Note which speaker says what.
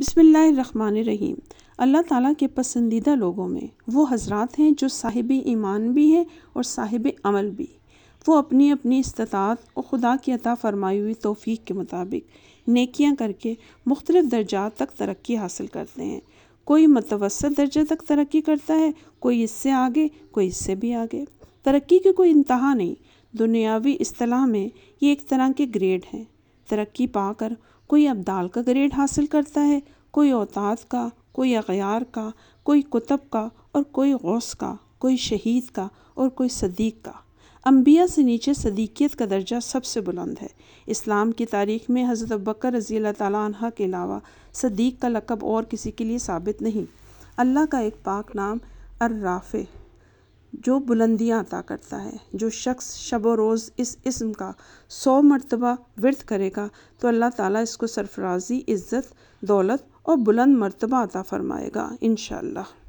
Speaker 1: بسم اللہ الرحمن الرحیم۔ اللہ تعالیٰ کے پسندیدہ لوگوں میں وہ حضرات ہیں جو صاحب ایمان بھی ہیں اور صاحب عمل بھی۔ وہ اپنی اپنی استطاعت اور خدا کی عطا فرمائی ہوئی توفیق کے مطابق نیکیاں کر کے مختلف درجات تک ترقی حاصل کرتے ہیں۔ کوئی متوسط درجے تک ترقی کرتا ہے، کوئی اس سے آگے، کوئی اس سے بھی آگے۔ ترقی کی کوئی انتہا نہیں۔ دنیاوی اصطلاح میں یہ ایک طرح کے گریڈ ہیں۔ ترقی پا کر کوئی ابدال کا گریڈ حاصل کرتا ہے، کوئی اوتاد کا، کوئی اغیار کا، کوئی قطب کا اور کوئی غوث کا، کوئی شہید کا اور کوئی صدیق کا۔ انبیاء سے نیچے صدیقیت کا درجہ سب سے بلند ہے۔ اسلام کی تاریخ میں حضرت ابوبکر رضی اللہ تعالیٰ عنہ کے علاوہ صدیق کا لقب اور کسی کے لیے ثابت نہیں۔ اللہ کا ایک پاک نام الرافع جو بلندیاں عطا کرتا ہے۔ جو شخص شب و روز اس اسم کا 100 مرتبہ ورد کرے گا تو اللہ تعالیٰ اس کو سرفرازی، عزت، دولت اور بلند مرتبہ عطا فرمائے گا انشاءاللہ۔